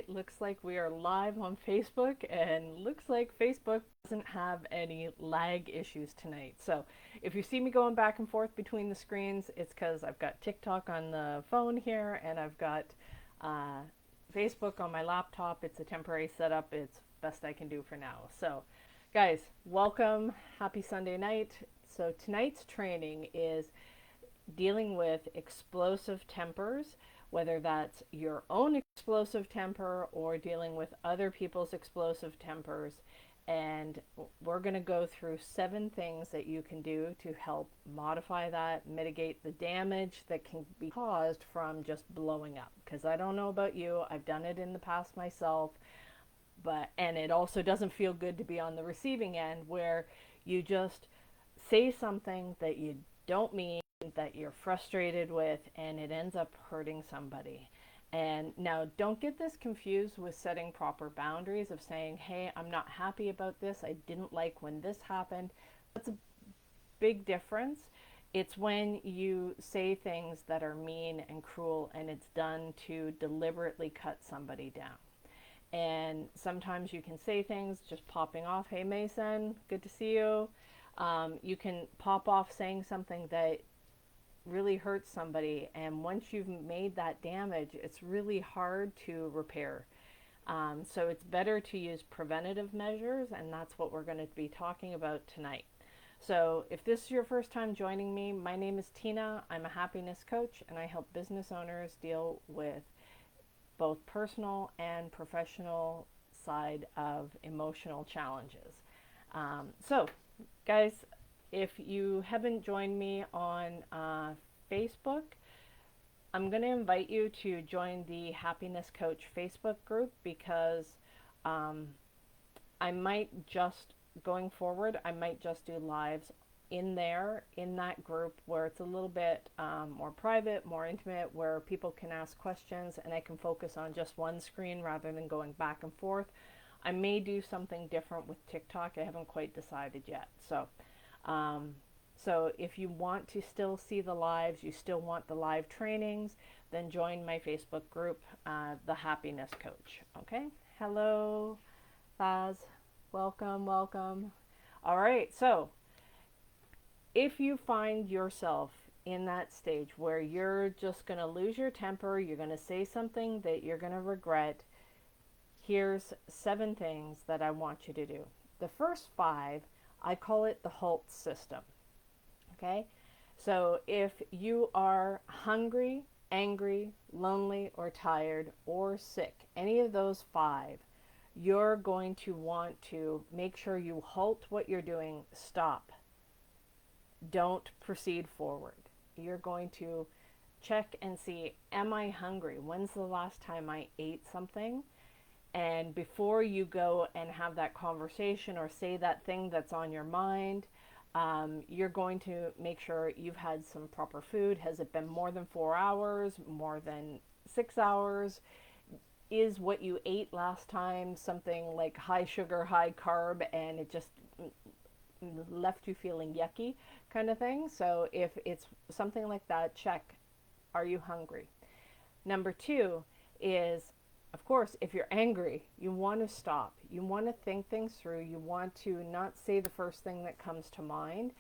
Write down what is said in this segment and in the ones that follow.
right, looks like we are live on Facebook, and looks like Facebook doesn't have any lag issues tonight. So if you see me going back and forth between the screens, it's because I've got TikTok on the phone here and I've got uh, Facebook on my laptop. It's a temporary setup. It's best I can do for now. So, guys, welcome. Happy Sunday night. So tonight's training is dealing with explosive tempers, whether that's your own explosive temper or dealing with other people's explosive tempers. And we're going to go through 7 things that you can do to help modify that, mitigate the damage that can be caused from just blowing up. Because I don't know about you, I've done it in the past myself, and it also doesn't feel good to be on the receiving end where you just say something that you don't mean, that you're frustrated with, and it ends up hurting somebody. And now, don't get this confused with setting proper boundaries of saying, hey, I'm not happy about this. I didn't like when this happened. That's a big difference. It's when you say things that are mean and cruel and it's done to deliberately cut somebody down. And sometimes you can say things just popping off, hey Mason, good to see you. You can pop off saying something that really hurts somebody, and once you've made that damage, it's really hard to repair. So it's better to use preventative measures, and that's what we're going to be talking about tonight. So if this is your first time joining me, my name is Tina. I'm a happiness coach, and I help business owners deal with both personal and professional side of emotional challenges. So, guys, if you haven't joined me on Facebook, I'm going to invite you to join the Happiness Coach Facebook group because um, I might just, going forward, I might just do lives in there, in that group where it's a little bit more private, more intimate, where people can ask questions and I can focus on just one screen rather than going back and forth. I may do something different with TikTok. I haven't quite decided yet. Um, so if you want to still see the lives, you still want the live trainings, then join my Facebook group, The Happiness Coach. Okay? Hello, Faz. Welcome, welcome. All right, so if you find yourself in that stage where you're just going to lose your temper, you're going to say something that you're going to regret, here's 7 things that I want you to do. The first 5, I call it the HALT system. Okay? So if you are hungry, angry, lonely, or tired, or sick, any of those 5, you're going to want to make sure you halt what you're doing, stop. Don't proceed forward. You're going to check and see, am I hungry? When's the last time I ate something? And before you go and have that conversation or say that thing that's on your mind, you're going to make sure you've had some proper food. Has it been more than 4 hours, more than 6 hours? Is what you ate last time something like high sugar, high carb, and it just left you feeling yucky kind of thing? So if it's something like that, check, are you hungry? Number 2 is, of course, if you're angry, you want to stop. You want to think things through. You want to not say the first thing that comes to mind.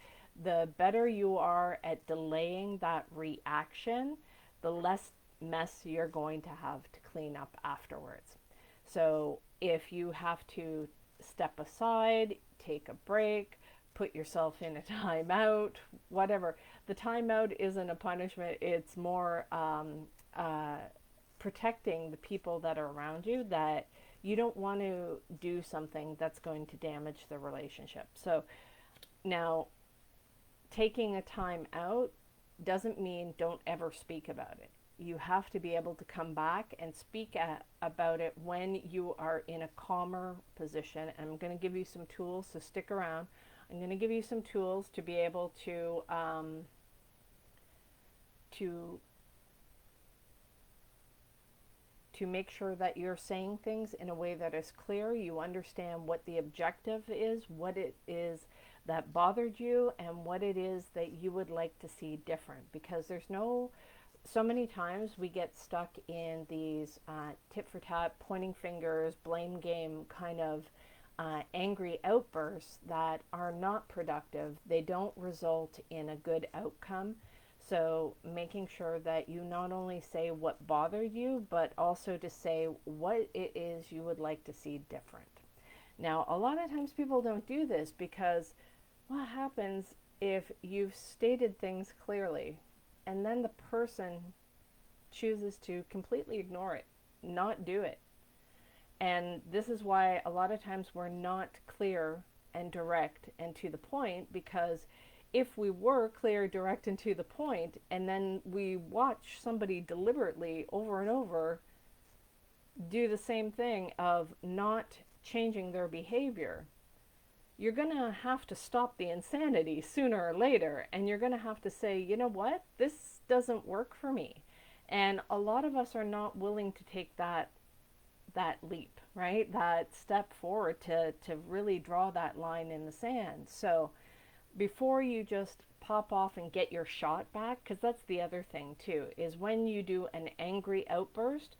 The better you are at delaying that reaction, the less mess you're going to have to clean up afterwards. So if you have to step aside, take a break, put yourself in a timeout, whatever. The timeout isn't a punishment. It's more protecting the people that are around you, that you don't want to do something that's going to damage the relationship. So now, taking a time out doesn't mean don't ever speak about it. You have to be able to come back and speak about it when you are in a calmer position. And I'm going to give you some tools, so stick around. I'm going to give you some tools to be able to make sure that you're saying things in a way that is clear. You understand what the objective is, what it is that bothered you, and what it is that you would like to see different. Because there's no so many times we get stuck in these tit for tat, pointing fingers, blame game kind of angry outbursts that are not productive. They don't result in a good outcome. So making sure that you not only say what bothered you, but also to say what it is you would like to see different. Now, a lot of times people don't do this because what happens if you've stated things clearly and then the person chooses to completely ignore it, not do it? And this is why a lot of times we're not clear and direct and to the point, because if we were clear, direct, and to the point, and then we watch somebody deliberately over and over do the same thing of not changing their behavior, you're going to have to stop the insanity sooner or later, and you're going to have to say, you know what, this doesn't work for me. And a lot of us are not willing to take that leap, right? That step forward to really draw that line in the sand. So before you just pop off and get your shot back, because that's the other thing too, is when you do an angry outburst,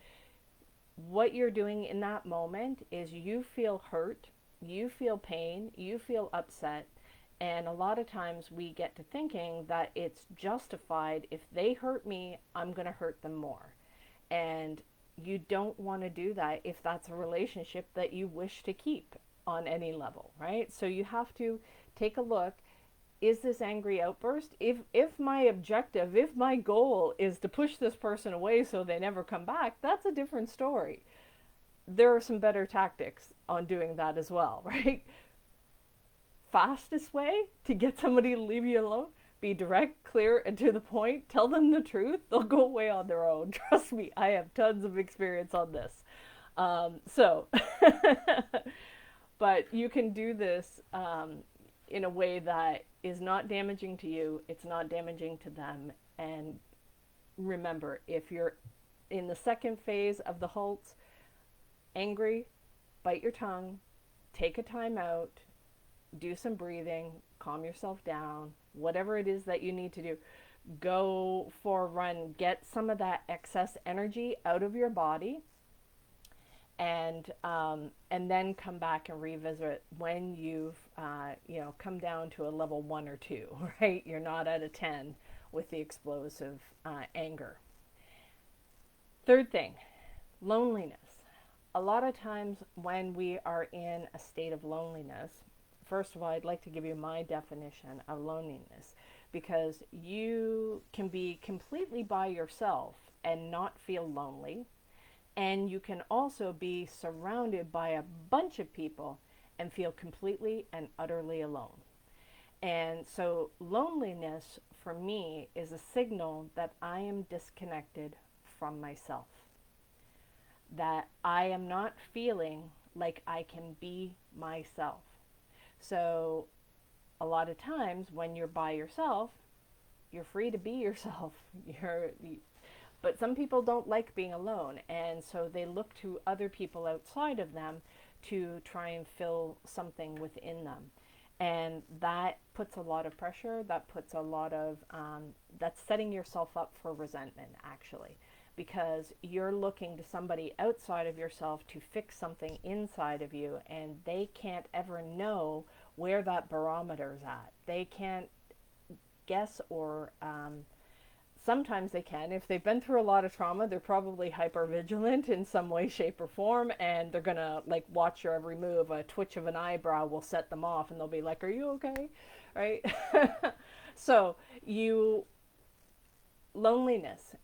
what you're doing in that moment is you feel hurt, you feel pain, you feel upset, and a lot of times we get to thinking that it's justified. If they hurt me, I'm going to hurt them more. And you don't want to do that if that's a relationship that you wish to keep on any level, right? So you have to take a look. Is this angry outburst? If my objective, if my goal is to push this person away so they never come back, that's a different story. There are some better tactics on doing that as well, right? Fastest way to get somebody to leave you alone, be direct, clear, and to the point. Tell them the truth. They'll go away on their own. Trust me, I have tons of experience on this. So, but you can do this in a way that is not damaging to you, it's not damaging to them. And remember, if you're in the second phase of the halt, angry, bite your tongue, take a time out, do some breathing, calm yourself down, whatever it is that you need to do. Go for a run, get some of that excess energy out of your body, and then come back and revisit when you've come down to a level 1 or 2, right? You're not at a 10 with the explosive anger. Third thing, loneliness. A lot of times when we are in a state of loneliness, first of all, I'd like to give you my definition of loneliness, because you can be completely by yourself and not feel lonely. And you can also be surrounded by a bunch of people and feel completely and utterly alone. And so loneliness for me is a signal that I am disconnected from myself, that I am not feeling like I can be myself. So a lot of times when you're by yourself, you're free to be yourself. But some people don't like being alone, and so they look to other people outside of them to try and fill something within them. And that puts a lot of pressure, that puts a lot of, that's setting yourself up for resentment, actually, because you're looking to somebody outside of yourself to fix something inside of you, and they can't ever know where that barometer's at. They can't guess, or sometimes they can. If they've been through a lot of trauma, they're probably hyper vigilant in some way, shape, or form, and they're gonna like watch your every move. A twitch of an eyebrow will set them off, and they'll be like, "Are you okay?" Right? So loneliness.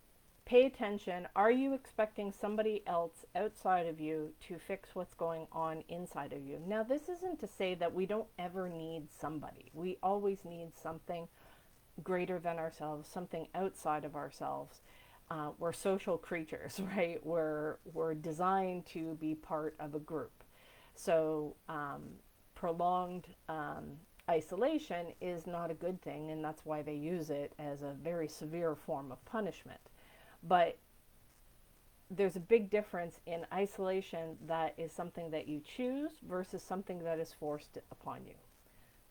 Pay attention. Are you expecting somebody else outside of you to fix what's going on inside of you? Now, this isn't to say that we don't ever need somebody. We always need something greater than ourselves, something outside of ourselves. We're social creatures, right? We're designed to be part of a group. So prolonged isolation is not a good thing, and that's why they use it as a very severe form of punishment. But there's a big difference in isolation that is something that you choose versus something that is forced upon you.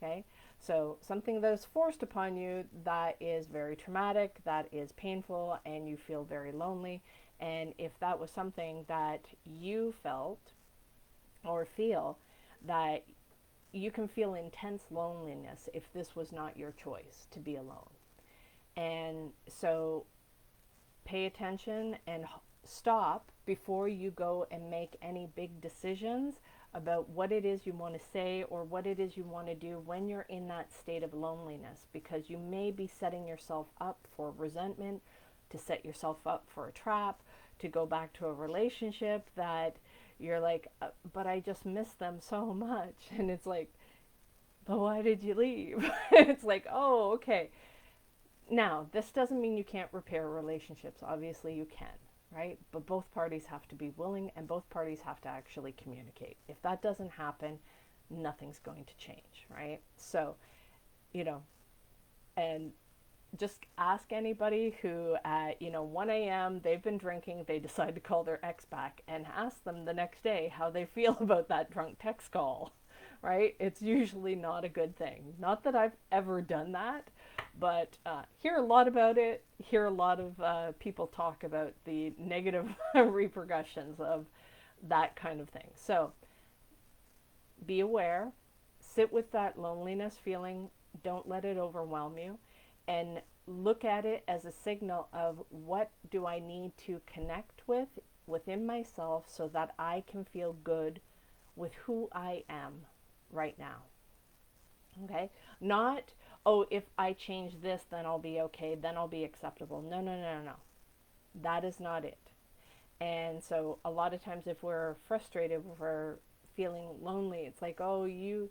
Okay? So something that is forced upon you, that is very traumatic, that is painful, and you feel very lonely. And if that was something that you felt or feel, that you can feel intense loneliness if this was not your choice to be alone. And so pay attention and stop before you go and make any big decisions about what it is you want to say or what it is you want to do when you're in that state of loneliness, because you may be setting yourself up for resentment, to set yourself up for a trap, to go back to a relationship that you're like, but I just miss them so much. And it's like, but why did you leave? It's like, oh, okay. Now, this doesn't mean you can't repair relationships. Obviously, you can, right? But both parties have to be willing and both parties have to actually communicate. If that doesn't happen, nothing's going to change, right? So, you know, and just ask anybody who at 1 a.m. they've been drinking, they decide to call their ex back, and ask them the next day how they feel about that drunk text call, right? It's usually not a good thing. Not that I've ever done that, but hear a lot about it, hear a lot of people talk about the negative repercussions of that kind of thing. So be aware, sit with that loneliness feeling, don't let it overwhelm you, and look at it as a signal of what do I need to connect with within myself so that I can feel good with who I am right now. Okay? Not, oh, if I change this, then I'll be okay, then I'll be acceptable. No, no, no, no, no. That is not it. And so a lot of times if we're frustrated, if we're feeling lonely, it's like, oh, you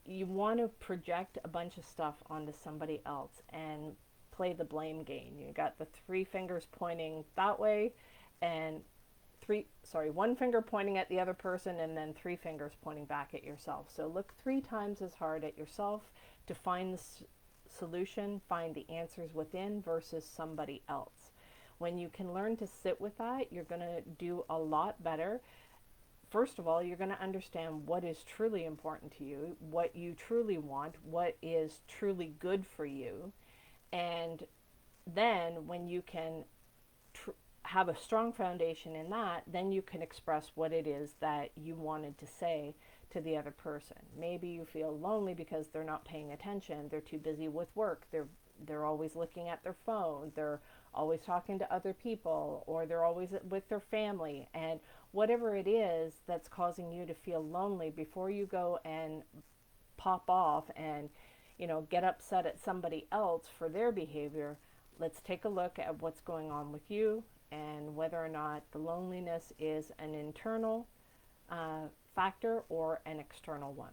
want to project a bunch of stuff onto somebody else and play the blame game. You got the three fingers pointing that way and one finger pointing at the other person and then three fingers pointing back at yourself. So look 3 times as hard at yourself to find the solution, find the answers within versus somebody else. When you can learn to sit with that, you're going to do a lot better. First of all, you're going to understand what is truly important to you, what you truly want, what is truly good for you. And then when you can have a strong foundation in that, then you can express what it is that you wanted to say to the other person. Maybe you feel lonely because they're not paying attention, they're too busy with work, they're always looking at their phone, they're always talking to other people, or they're always with their family. And whatever it is that's causing you to feel lonely, before you go and pop off and get upset at somebody else for their behavior, let's take a look at what's going on with you and whether or not the loneliness is an internal factor or an external one.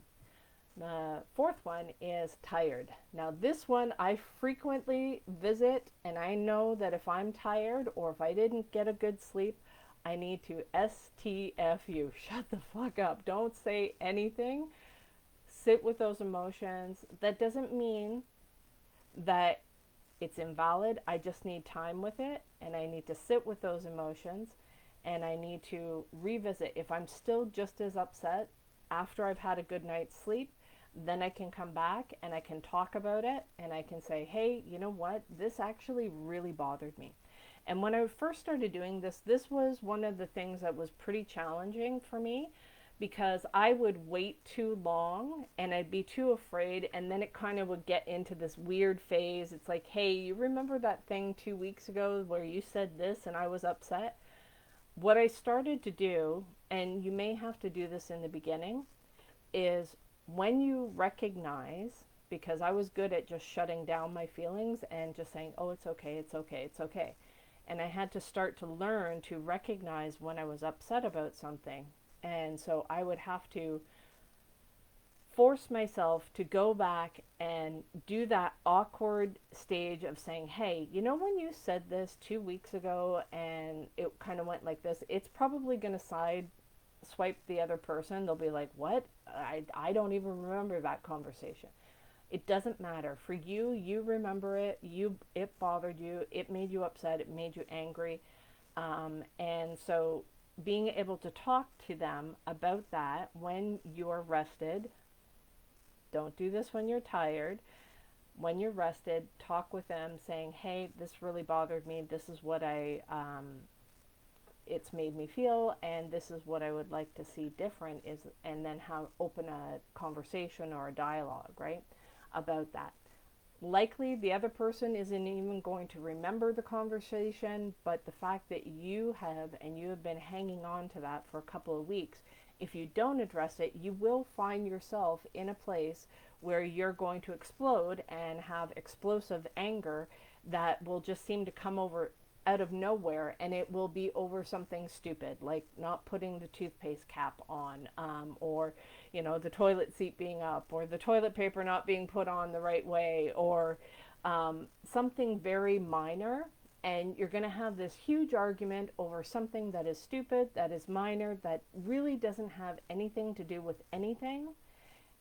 The fourth one is tired. Now this one I frequently visit, and I know that if I'm tired or if I didn't get a good sleep, I need to STFU. Shut the fuck up. Don't say anything. Sit with those emotions. That doesn't mean that it's invalid. I just need time with it, and I need to sit with those emotions, and I need to revisit. If I'm still just as upset after I've had a good night's sleep, then I can come back and I can talk about it, and I can say, hey, you know what? This actually really bothered me. And when I first started doing this, this was one of the things that was pretty challenging for me, because I would wait too long and I'd be too afraid, and then it kind of would get into this weird phase. It's like, hey, you remember that thing 2 weeks ago where you said this and I was upset? What I started to do, and you may have to do this in the beginning, is when you recognize, because I was good at just shutting down my feelings and just saying, oh, it's okay, it's okay, it's okay. And I had to start to learn to recognize when I was upset about something. And so I would have to force myself to go back and do that awkward stage of saying, hey, you know, when you said this 2 weeks ago and it kind of went like this, it's probably going to swipe the other person. They'll be like, what? I don't even remember that conversation. It doesn't matter. For you, you remember it. It bothered you. It made you upset. It made you angry. And so being able to talk to them about that when you're rested, Don't do this when you're tired. When you're rested, talk with them saying, hey, this really bothered me. This is what it's made me feel, and this is what I would like to see different is, and then have open a conversation or a dialogue, right, about that. Likely the other person isn't even going to remember the conversation, but the fact that you have been hanging on to that for a couple of weeks, if you don't address it, you will find yourself in a place where you're going to explode and have explosive anger that will just seem to come over out of nowhere, and it will be over something stupid like not putting the toothpaste cap on, or the toilet seat being up, or the toilet paper not being put on the right way, or something very minor. And you're going to have this huge argument over something that is stupid, that is minor, that really doesn't have anything to do with anything.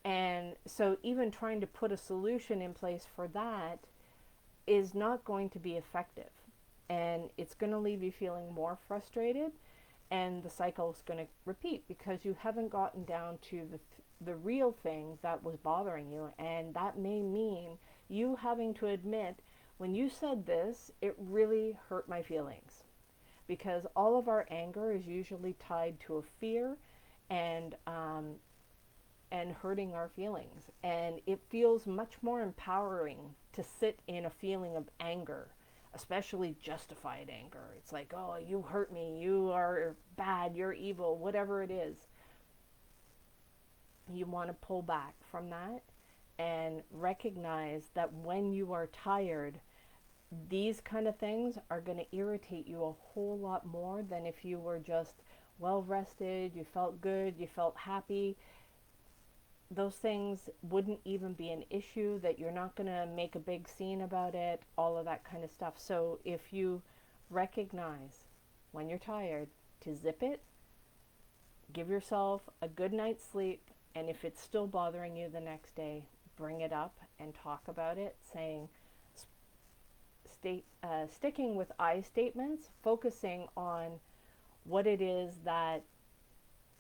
And so even trying to put a solution in place for that is not going to be effective. And it's going to leave you feeling more frustrated, and the cycle is going to repeat because you haven't gotten down to the real thing that was bothering you. And that may mean you having to admit, when you said this, it really hurt my feelings. Because all of our anger is usually tied to a fear, and hurting our feelings. And it feels much more empowering to sit in a feeling of anger, especially justified anger. It's like, oh, you hurt me, you are bad, you're evil, whatever it is. You want to pull back from that and recognize that when you are tired, these kind of things are going to irritate you a whole lot more than if you were just well rested, you felt good, you felt happy. Those things wouldn't even be an issue, that you're not going to make a big scene about it, all of that kind of stuff. So if you recognize when you're tired to zip it, give yourself a good night's sleep, and if it's still bothering you the next day, bring it up and talk about it, saying, sticking with I statements, focusing on what it is that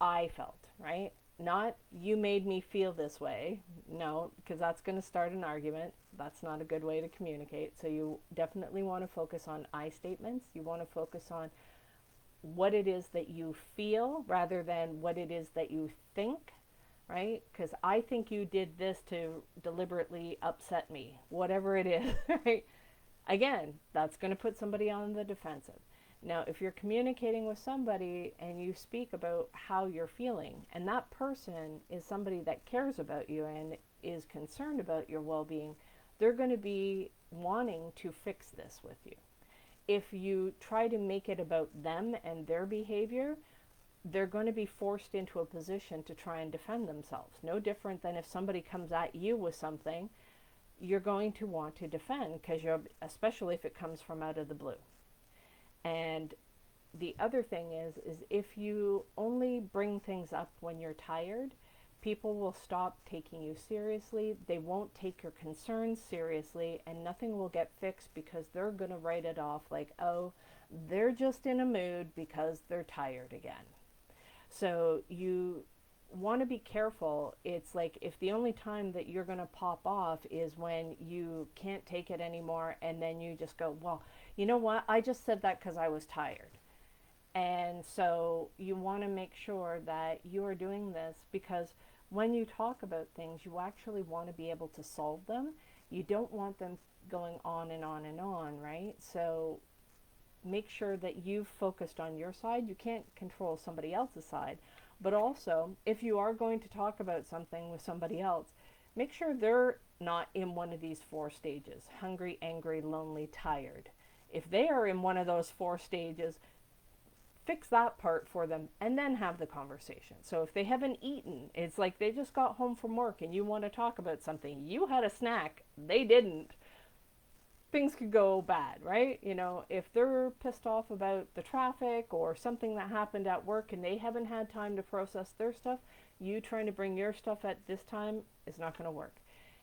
I felt, right? Not you made me feel this way. No, because that's going to start an argument. That's not a good way to communicate. So you definitely want to focus on I statements. You want to focus on what it is that you feel rather than what it is that you think, right? Because I think you did this to deliberately upset me, whatever it is, right? Again, that's going to put somebody on the defensive. Now, if you're communicating with somebody and you speak about how you're feeling, and that person is somebody that cares about you and is concerned about your well-being, they're going to be wanting to fix this with you. If you try to make it about them and their behavior, they're going to be forced into a position to try and defend themselves. No different than if somebody comes at you with something, you're going to want to defend, because especially if it comes from out of the blue. And the other thing is if you only bring things up when you're tired, people will stop taking you seriously. They won't take your concerns seriously, and nothing will get fixed because they're going to write it off like, oh, they're just in a mood because they're tired again. So you want to be careful. It's like if the only time that you're going to pop off is when you can't take it anymore, and then you just go, well, you know what, I just said that because I was tired. And so you want to make sure that you are doing this because when you talk about things, you actually want to be able to solve them. You don't want them going on and on and on, right? So make sure that you've focused on your side. You can't control somebody else's side. But also, if you are going to talk about something with somebody else, make sure they're not in one of these 4 stages: hungry, angry, lonely, tired. If they are in one of those 4 stages, fix that part for them and then have the conversation. So if they haven't eaten, it's like they just got home from work and you want to talk about something. You had a snack, they didn't. Things could go bad, right? If they're pissed off about the traffic or something that happened at work and they haven't had time to process their stuff, you trying to bring your stuff at this time is not going to work.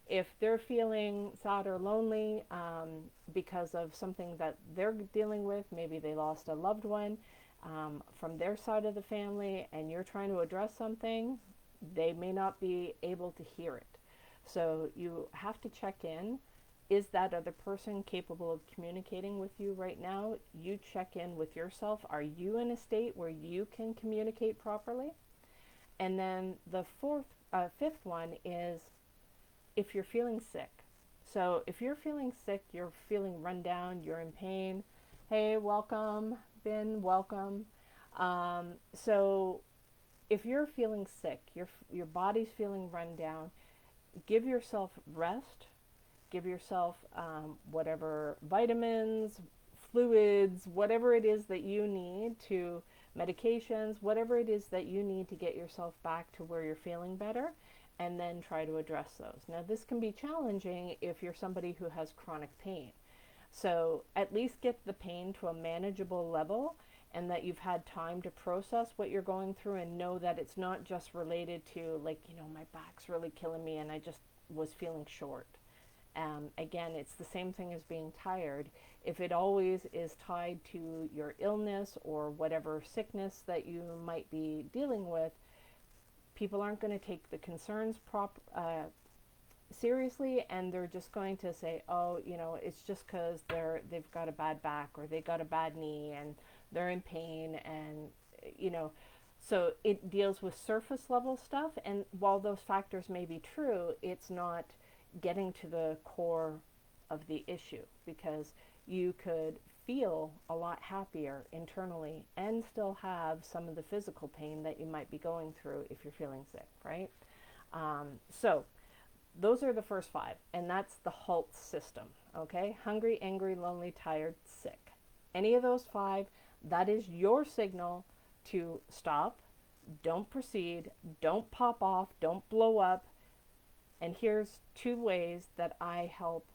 If they're feeling sad or lonely because of something that they're dealing with, maybe they lost a loved one from their side of the family, and you're trying to address something, they may not be able to hear it. So you have to check in. Is that other person capable of communicating with you right now? You check in with yourself. Are you in a state where you can communicate properly? And then the fifth one is if you're feeling sick. So if you're feeling sick, you're feeling run down, you're in pain. Hey, welcome, Ben, welcome. So if you're feeling sick, your body's feeling run down, give yourself rest. Give yourself whatever vitamins, fluids, whatever it is that you need to, medications, whatever it is that you need to get yourself back to where you're feeling better, and then try to address those. Now, this can be challenging if you're somebody who has chronic pain. So at least get the pain to a manageable level, and that you've had time to process what you're going through and know that it's not just related to, like, my back's really killing me and I just was feeling short. Again, it's the same thing as being tired. If it always is tied to your illness or whatever sickness that you might be dealing with, people aren't going to take the concerns seriously, and they're just going to say, oh, it's just because they've got a bad back or they got a bad knee and they're in pain, and so it deals with surface level stuff. And while those factors may be true, it's not getting to the core of the issue, because you could feel a lot happier internally and still have some of the physical pain that you might be going through if you're feeling sick, right? So those are the first five, and that's the HALT system, okay? Hungry, angry, lonely, tired, sick. Any of those five, that is your signal to stop, don't proceed, don't pop off, don't blow up. And here's two ways that I help.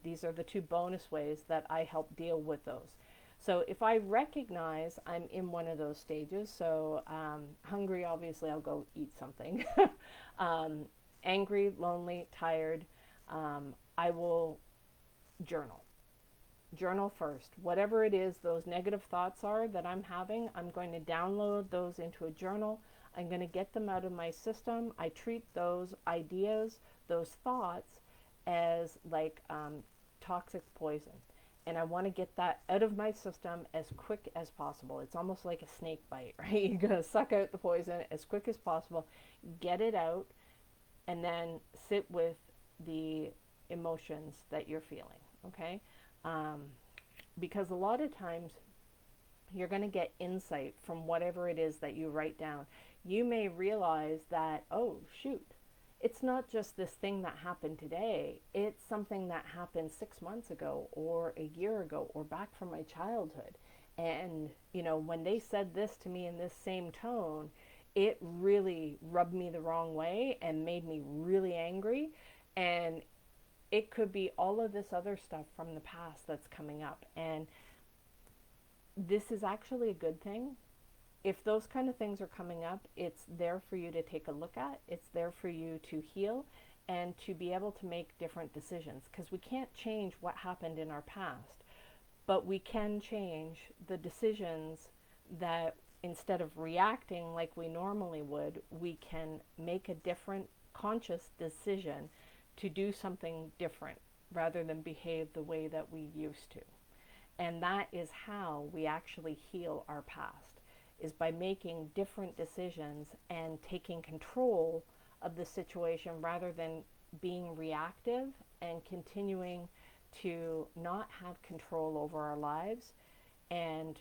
These are the two bonus ways that I help deal with those. So if I recognize I'm in one of those stages, so hungry, obviously I'll go eat something. Angry, lonely, tired, I will journal. Journal first. Whatever it is those negative thoughts are that I'm having, I'm going to download those into a journal. I'm going to get them out of my system. I treat those ideas, those thoughts, as like toxic poison. And I want to get that out of my system as quick as possible. It's almost like a snake bite, right? You're going to suck out the poison as quick as possible, get it out, and then sit with the emotions that you're feeling, okay? Because a lot of times you're going to get insight from whatever it is that you write down. You may realize that, oh, shoot, it's not just this thing that happened today. It's something that happened 6 months ago or a year ago or back from my childhood. And, when they said this to me in this same tone, it really rubbed me the wrong way and made me really angry. And it could be all of this other stuff from the past that's coming up. And this is actually a good thing. If those kind of things are coming up, it's there for you to take a look at. It's there for you to heal and to be able to make different decisions, because we can't change what happened in our past, but we can change the decisions that, instead of reacting like we normally would, we can make a different conscious decision to do something different rather than behave the way that we used to. And that is how we actually heal our past, is by making different decisions and taking control of the situation rather than being reactive and continuing to not have control over our lives. And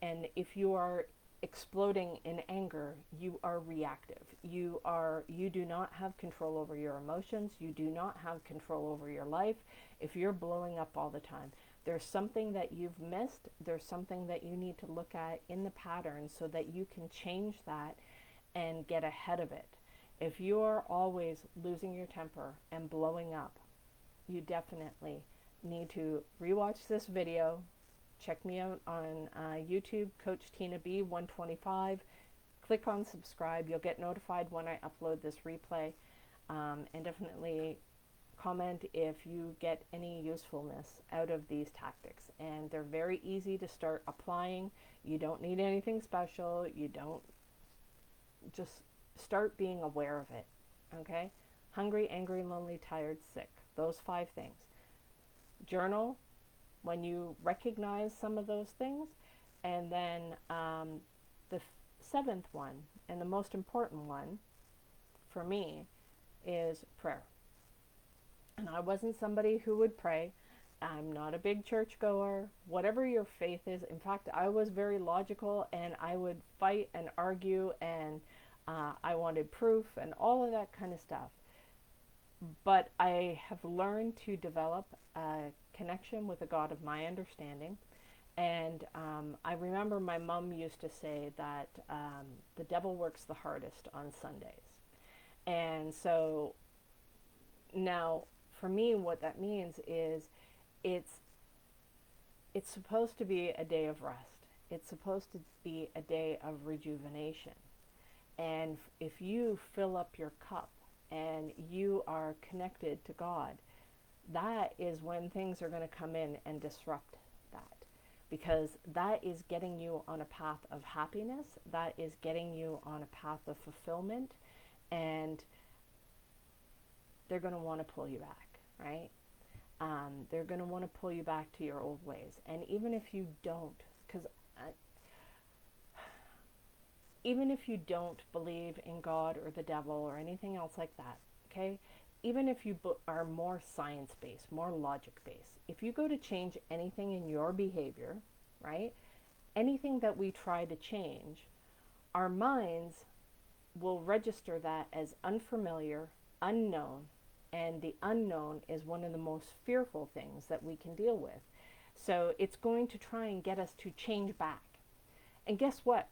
if you are exploding in anger, you are reactive. You do not have control over your emotions. You do not have control over your life. If you're blowing up all the time, there's something that you've missed. There's something that you need to look at in the pattern so that you can change that and get ahead of it. If you are always losing your temper and blowing up, you definitely need to rewatch this video. Check me out on YouTube, Coach Tina B 125. Click on subscribe. You'll get notified when I upload this replay. And definitely comment if you get any usefulness out of these tactics. And they're very easy to start applying. You don't need anything special. You don't, just start being aware of it. Okay? hungry, angry, lonely, tired, sick. Those 5 things. Journal when you recognize some of those things. And then the 7th one, and the most important one for me, is prayer. And I wasn't somebody who would pray. I'm not a big church goer. Whatever your faith is, in fact, I was very logical, and I would fight and argue, and I wanted proof and all of that kind of stuff. But I have learned to develop a connection with a God of my understanding. And I remember my mom used to say that the devil works the hardest on Sundays. And so now, for me, what that means is it's supposed to be a day of rest. It's supposed to be a day of rejuvenation. And if you fill up your cup and you are connected to God, that is when things are going to come in and disrupt that. Because that is getting you on a path of happiness. That is getting you on a path of fulfillment. And they're going to want to pull you back, right? They're going to want to pull you back to your old ways. And even if you don't, even if you don't believe in God or the devil or anything else like that, okay? Even if you are more science-based, more logic-based, if you go to change anything in your behavior, right? Anything that we try to change, our minds will register that as unfamiliar, unknown, and the unknown is one of the most fearful things that we can deal with. So it's going to try and get us to change back. And guess what?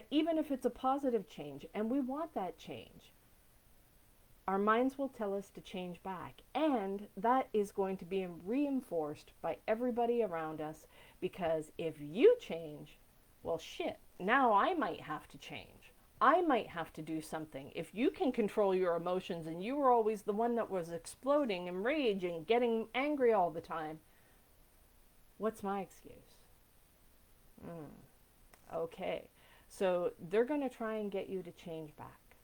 Even if it's a positive change, and we want that change, our minds will tell us to change back. And that is going to be reinforced by everybody around us, because if you change, well, shit, now I might have to change. I might have to do something. If you can control your emotions and you were always the one that was exploding and raging, getting angry all the time, what's my excuse? Okay. So they're going to try and get you to change back.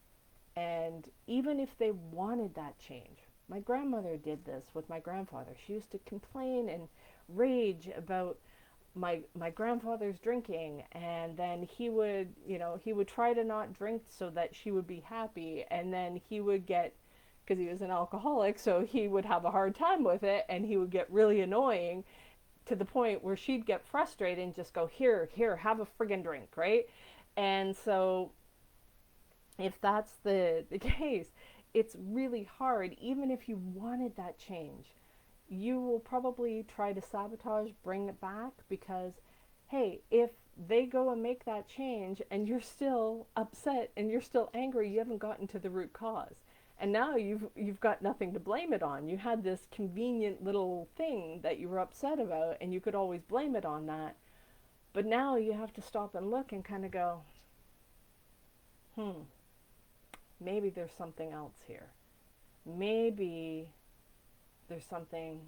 And even if they wanted that change, my grandmother did this with my grandfather. She used to complain and rage about my grandfather's drinking, and then he would try to not drink so that she would be happy, and then he would get, because he was an alcoholic, so he would have a hard time with it, and he would get really annoying to the point where she'd get frustrated and just go, here, have a friggin' drink, right? And so if that's the case, it's really hard. Even if you wanted that change, you will probably try to sabotage, bring it back, because, hey, if they go and make that change and you're still upset and you're still angry, you haven't gotten to the root cause. And now you've got nothing to blame it on. You had this convenient little thing that you were upset about, and you could always blame it on that. But now you have to stop and look and kind of go, maybe there's something else here. Maybe there's something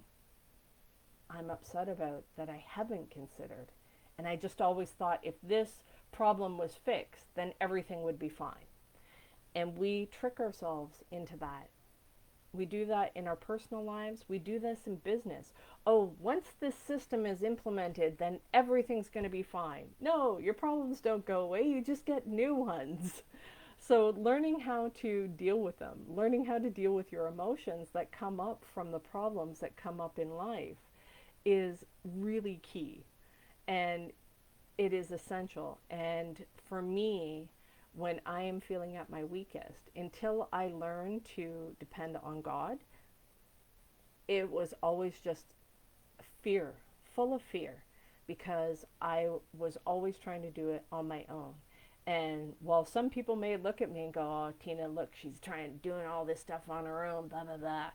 I'm upset about that I haven't considered. And I just always thought if this problem was fixed, then everything would be fine. And we trick ourselves into that. We do that in our personal lives. We do this in business. Oh, once this system is implemented, then everything's going to be fine. No, your problems don't go away. You just get new ones. So learning how to deal with them, learning how to deal with your emotions that come up from the problems that come up in life is really key. And it is essential. And for me, when I am feeling at my weakest, until I learned to depend on God, it was always just fear, full of fear, because I was always trying to do it on my own. And while some people may look at me and go, oh, Tina, look, she's doing all this stuff on her own, blah, blah, blah.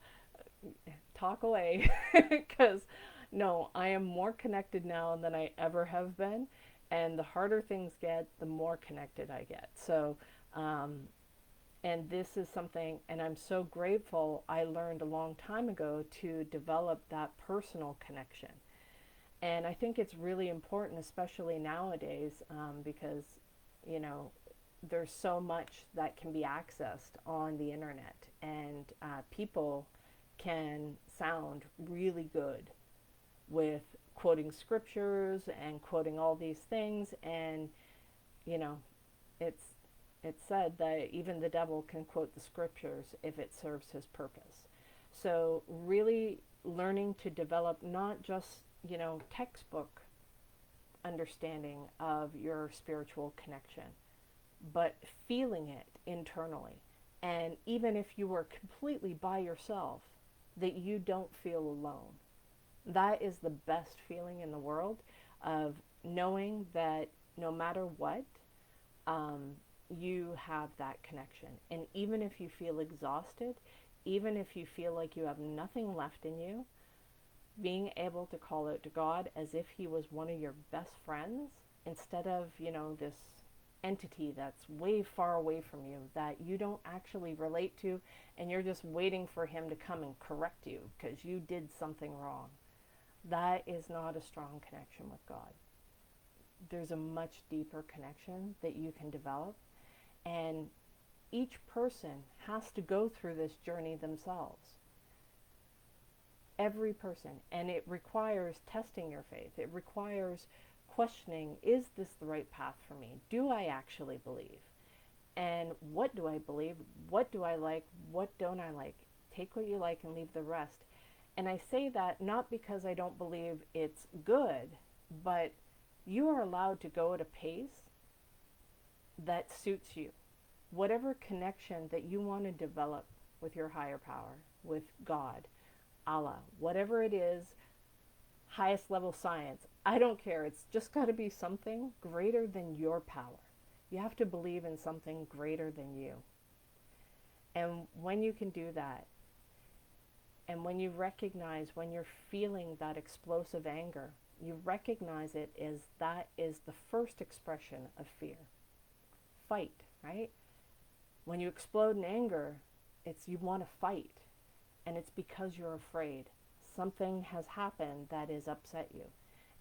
Talk away. Because, no, I am more connected now than I ever have been. And the harder things get, the more connected I get. So, and this is something, and I'm so grateful I learned a long time ago to develop that personal connection. And I think it's really important, especially nowadays, because, there's so much that can be accessed on the internet, and people can sound really good with quoting scriptures and quoting all these things. And you know, it's it's said that even the devil can quote the scriptures if it serves his purpose. So really learning to develop not just, textbook understanding of your spiritual connection, but feeling it internally. And even if you were completely by yourself, that you don't feel alone. That is the best feeling in the world, of knowing that no matter what, um, you have that connection. And even if you feel exhausted, even if you feel like you have nothing left in you, being able to call out to God as if He was one of your best friends, instead of, this entity that's way far away from you that you don't actually relate to, and you're just waiting for Him to come and correct you because you did something wrong. That is not a strong connection with God. There's a much deeper connection that you can develop, and each person has to go through this journey themselves. Every person. And it requires testing your faith. It requires questioning, is this the right path for me? Do I actually believe? And what do I believe? What do I like? What don't I like? Take what you like and leave the rest. And I say that not because I don't believe it's good, but you are allowed to go at a pace that suits you. Whatever connection that you want to develop with your higher power, with God, Allah, whatever it is, highest level science, I don't care. It's just got to be something greater than your power. You have to believe in something greater than you. And when you can do that, and when you recognize when you're feeling that explosive anger, you recognize it as that is the first expression of fear. Fight, right? When you explode in anger, it's you want to fight. And it's because you're afraid. Something has happened that has upset you.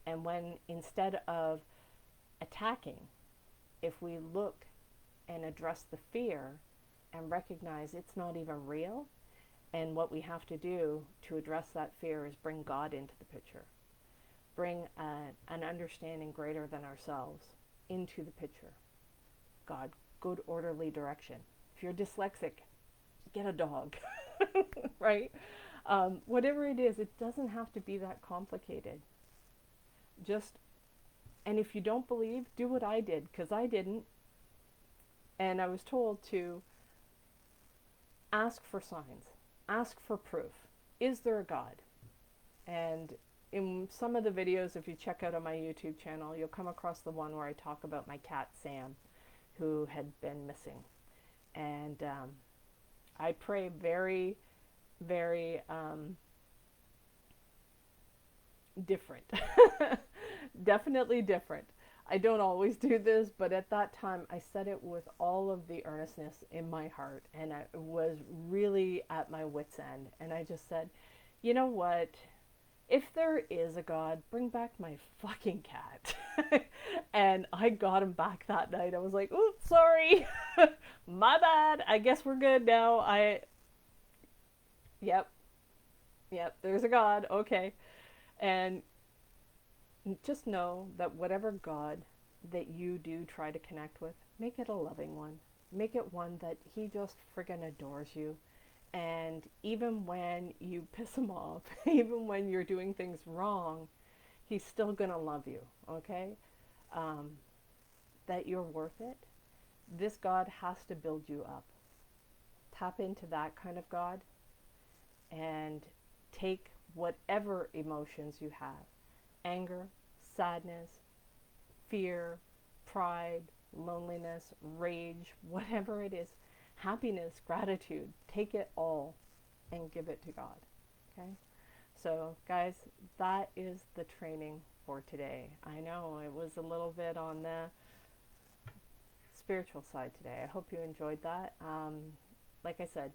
And when instead of attacking, if we look and address the fear and recognize it's not even real, and what we have to do to address that fear is bring God into the picture. Bring an understanding greater than ourselves into the picture. God, good orderly direction. If you're dyslexic, get a dog, right? Whatever it is, it doesn't have to be that complicated. And if you don't believe, do what I did, because I didn't. And I was told to ask for signs, ask for proof. Is there a God? And in some of the videos, if you check out on my YouTube channel, you'll come across the one where I talk about my cat, Sam, who had been missing. And I pray very, very different. Definitely different. I don't always do this, but at that time I said it with all of the earnestness in my heart, and I was really at my wit's end. And I just said, you know what? If there is a God, bring back my fucking cat. And I got him back that night. I was like, oops, sorry. My bad. I guess we're good now. Yep, there's a God. Okay. And just know that whatever God that you do try to connect with, make it a loving one. Make it one that He just friggin' adores you. And even when you piss Him off, even when you're doing things wrong, He's still gonna love you, okay? That you're worth it. This God has to build you up. Tap into that kind of God and take whatever emotions you have, anger, sadness, fear, pride, loneliness, rage, whatever it is, happiness, gratitude, take it all and give it to God. Okay? So guys, that is the training for today. I know it was a little bit on the spiritual side today. I hope you enjoyed that. Like I said,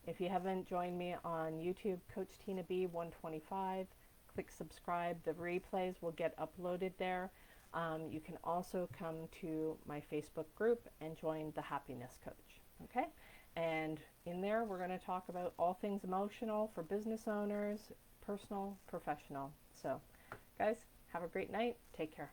if you haven't joined me on YouTube, Coach Tina B 125, click subscribe. The replays will get uploaded there. You can also come to my Facebook group and join the Happiness Coach. Okay? And in there, we're going to talk about all things emotional for business owners, personal, professional. So, guys, have a great night. Take care.